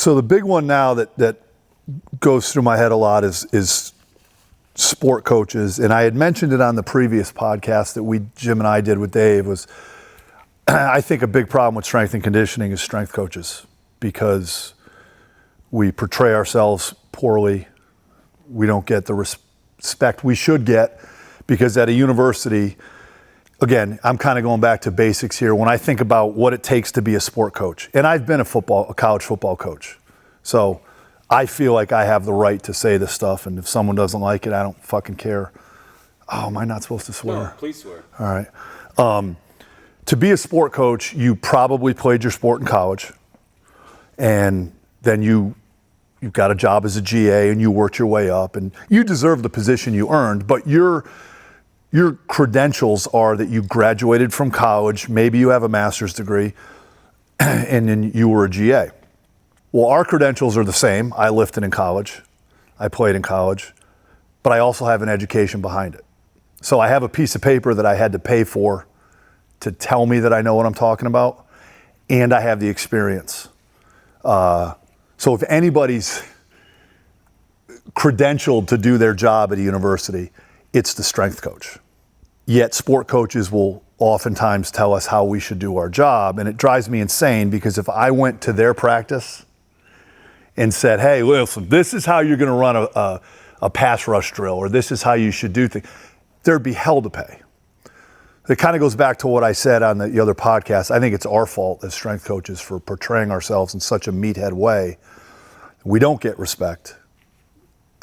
So the big one now that goes through my head a lot is sport coaches. And I had mentioned it on the previous podcast that Jim and I did with Dave was, I think a big problem with strength and conditioning is strength coaches because we portray ourselves poorly. We don't get the respect we should get because at a university, again, I'm kind of going back to basics here. When I think about what it takes to be a sport coach, and I've been a college football coach, so I feel like I have the right to say this stuff, and if someone doesn't like it, I don't fucking care. Oh, am I not supposed to swear? No, please swear. All right. To be a sport coach, you probably played your sport in college, and then you got a job as a GA, and you worked your way up, and you deserve the position you earned, but your credentials are that you graduated from college, maybe you have a master's degree, and then you were a GA. Well, our credentials are the same. I lifted in college. I played in college. But I also have an education behind it. So I have a piece of paper that I had to pay for to tell me that I know what I'm talking about, and I have the experience. So if anybody's credentialed to do their job at a university, it's the strength coach. Yet sport coaches will oftentimes tell us how we should do our job, and it drives me insane because if I went to their practice and said, hey, listen, this is how you're going to run a pass rush drill, or this is how you should do things, there'd be hell to pay. It kind of goes back to what I said on the other podcast. I think it's our fault as strength coaches for portraying ourselves in such a meathead way. We don't get respect.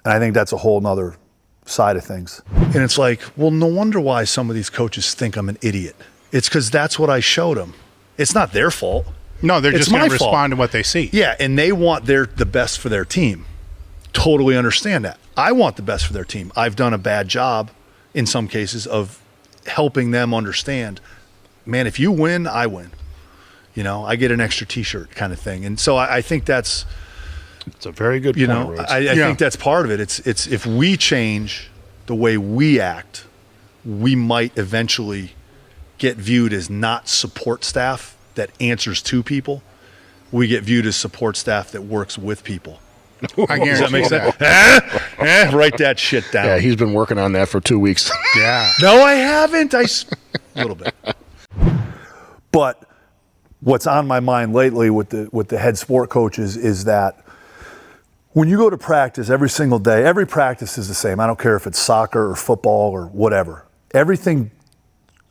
And I think that's a whole nother side of things. And it's like, well, no wonder why some of these coaches think I'm an idiot. It's because that's what I showed them. It's not their fault. No, they're just going to respond to what they see. Yeah, and they want the best for their team. Totally understand that. I want the best for their team. I've done a bad job in some cases of helping them understand, man, if you win, I win. You know, I get an extra T-shirt kind of thing. And so I think it's a very good point, Rhodes. I think that's part of it. It's if we change the way we act, we might eventually get viewed as not support staff that answers to people. We get viewed as support staff that works with people. I guarantee. Does that make sense? Write that shit down. Yeah, he's been working on that for 2 weeks. Yeah. No, I haven't. A little bit. But what's on my mind lately with the head sport coaches is that when you go to practice every single day, every practice is the same. I don't care if it's soccer or football or whatever. Everything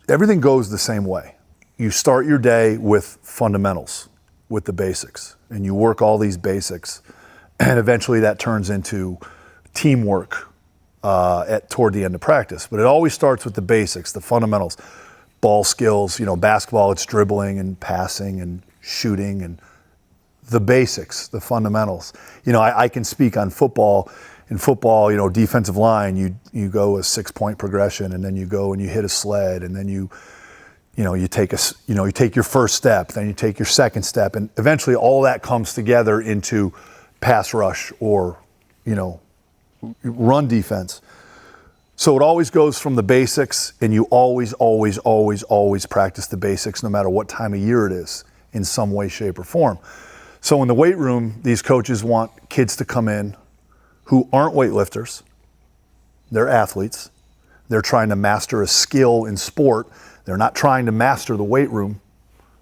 goes the same way. You start your day with fundamentals, with the basics, and you work all these basics, and eventually that turns into teamwork toward the end of practice. But it always starts with the basics, the fundamentals, ball skills. You know, basketball, it's dribbling and passing and shooting and the basics, the fundamentals. You know, I can speak on football. In football, you know, defensive line, you go a 6-point progression, and then you go and you hit a sled, and then you take your first step, then you take your second step, and eventually all that comes together into pass rush or, you know, run defense. So it always goes from the basics, and you always practice the basics no matter what time of year it is in some way, shape, or form. So in the weight room, these coaches want kids to come in who aren't weightlifters. They're athletes. They're trying to master a skill in sport. They're not trying to master the weight room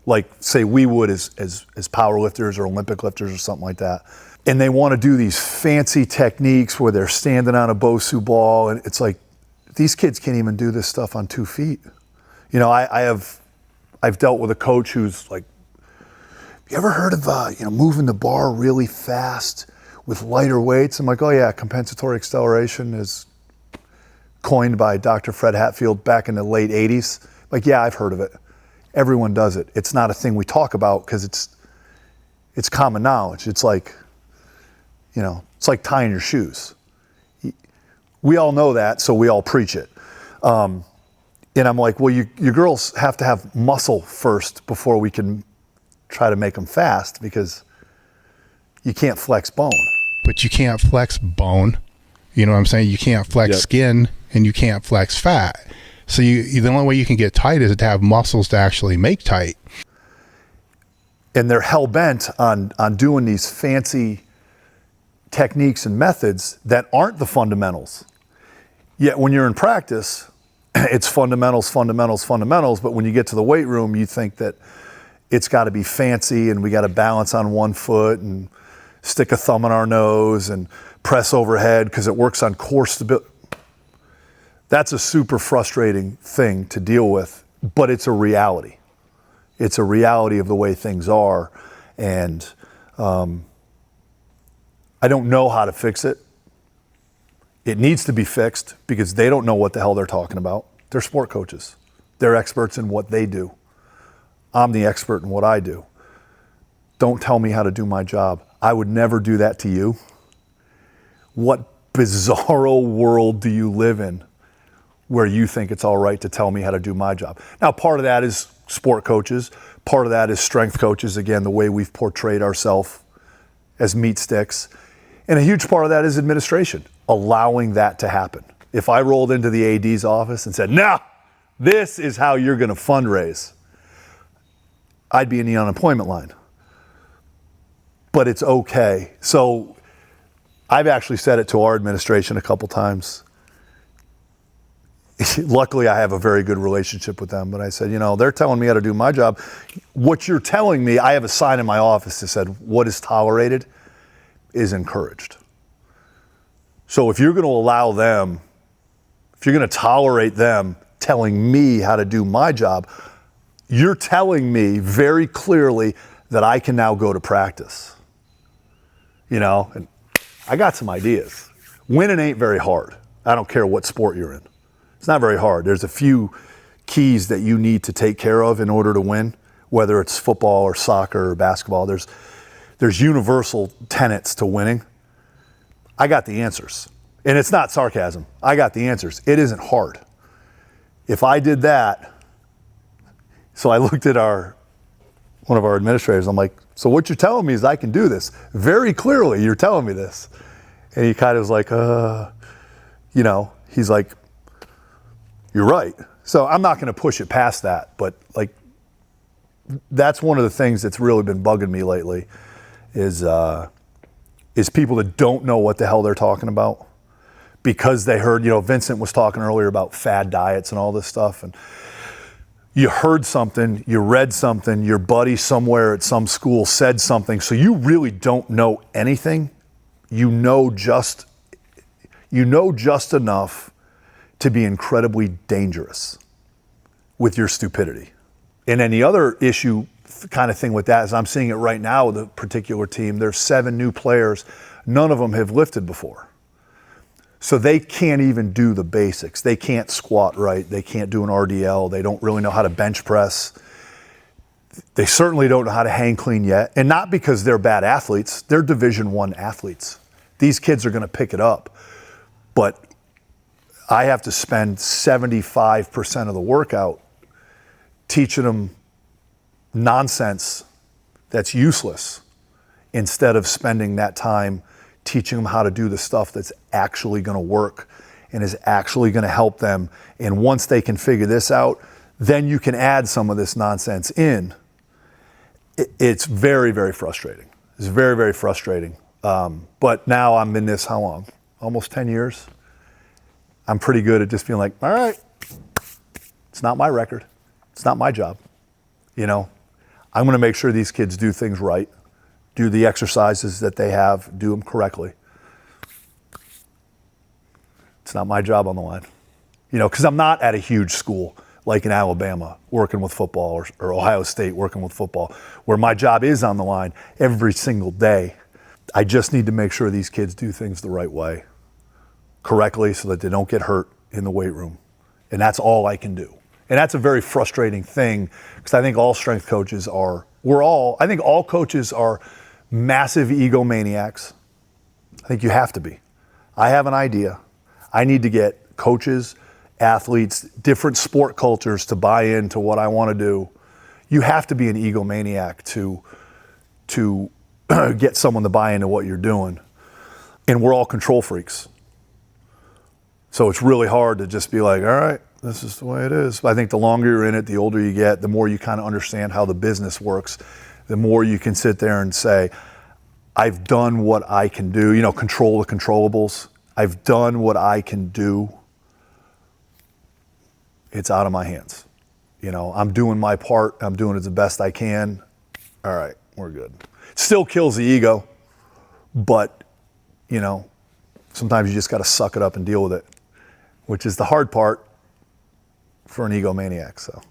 like, say, we would as power lifters or Olympic lifters or something like that. And they want to do these fancy techniques where they're standing on a Bosu ball, and it's like, these kids can't even do this stuff on 2 feet. You know, I've dealt with a coach who's like, have you ever heard of moving the bar really fast with lighter weights? I'm like, oh yeah, compensatory acceleration is coined by Dr. Fred Hatfield back in the late 80s. Like, yeah, I've heard of it. Everyone does it. It's not a thing we talk about because it's common knowledge. It's like, you know, it's like tying your shoes. We all know that, so we all preach it. And I'm like, well, your girls have to have muscle first before we can try to make them fast, because you can't flex bone. But you can't flex bone. You know what I'm saying? You can't flex skin, and you can't flex fat. So the only way you can get tight is to have muscles to actually make tight. And they're hell-bent on doing these fancy techniques and methods that aren't the fundamentals. Yet when you're in practice, it's fundamentals, fundamentals, fundamentals, but when you get to the weight room, you think that it's got to be fancy and we got to balance on one foot and stick a thumb in our nose and press overhead because it works on core stability. That's a super frustrating thing to deal with, but it's a reality. It's a reality of the way things are, and I don't know how to fix it. It needs to be fixed because they don't know what the hell they're talking about. They're sport coaches. They're experts in what they do. I'm the expert in what I do. Don't tell me how to do my job. I would never do that to you. What bizarro world do you live in where you think it's all right to tell me how to do my job? Now, part of that is sport coaches. Part of that is strength coaches. Again, the way we've portrayed ourselves as meat sticks. And a huge part of that is administration, allowing that to happen. If I rolled into the AD's office and said, "No, this is how you're going to fundraise," I'd be in the unemployment line. But it's okay. So I've actually said it to our administration a couple times. Luckily, I have a very good relationship with them, but I said, they're telling me how to do my job. What you're telling me, I have a sign in my office that said, what is tolerated is encouraged. So if you're going to allow them, if you're going to tolerate them telling me how to do my job, you're telling me very clearly that I can now go to practice. And I got some ideas. Winning ain't very hard. I don't care what sport you're in. It's not very hard. There's a few keys that you need to take care of in order to win, whether it's football or soccer or basketball. There's universal tenets to winning. I got the answers. And it's not sarcasm. I got the answers. It isn't hard. If I did that, so I looked at one of our administrators, I'm like, so what you're telling me is I can do this. Very clearly, you're telling me this. And he kind of was like, he's like, you're right. So I'm not going to push it past that, but that's one of the things that's really been bugging me lately is people that don't know what the hell they're talking about because they heard, Vincent was talking earlier about fad diets and all this stuff, and you heard something, you read something, your buddy somewhere at some school said something, so you really don't know anything. You know just enough to be incredibly dangerous with your stupidity. And then the other issue kind of thing with that is I'm seeing it right now with a particular team. There's 7 new players. None of them have lifted before. So they can't even do the basics. They can't squat right. They can't do an RDL. They don't really know how to bench press. They certainly don't know how to hang clean yet. And not because they're bad athletes. They're Division I athletes. These kids are going to pick it up. But I have to spend 75% of the workout teaching them nonsense that's useless instead of spending that time teaching them how to do the stuff that's actually going to work and is actually going to help them. And once they can figure this out, then you can add some of this nonsense in. It's very, very frustrating. It's very, very frustrating. But now I'm in this, how long? Almost 10 years. I'm pretty good at just being like, all right, it's not my record. It's not my job. I'm going to make sure these kids do things right, do the exercises that they have, do them correctly. It's not my job on the line. Because I'm not at a huge school like in Alabama working with football or Ohio State working with football, where my job is on the line every single day. I just need to make sure these kids do things the right way, correctly, so that they don't get hurt in the weight room. And that's all I can do. And that's a very frustrating thing because I think all strength coaches I think all coaches are massive egomaniacs. I think you have to be. I have an idea. I need to get coaches, athletes, different sport cultures to buy into what I want to do. You have to be an egomaniac to get someone to buy into what you're doing. And we're all control freaks. So it's really hard to just be like, all right, this is the way it is. But I think the longer you're in it, the older you get, the more you kind of understand how the business works, the more you can sit there and say, I've done what I can do, control the controllables. I've done what I can do. It's out of my hands. I'm doing my part. I'm doing it the best I can. All right, we're good. Still kills the ego, but, sometimes you just got to suck it up and deal with it, which is the hard part for an egomaniac, so.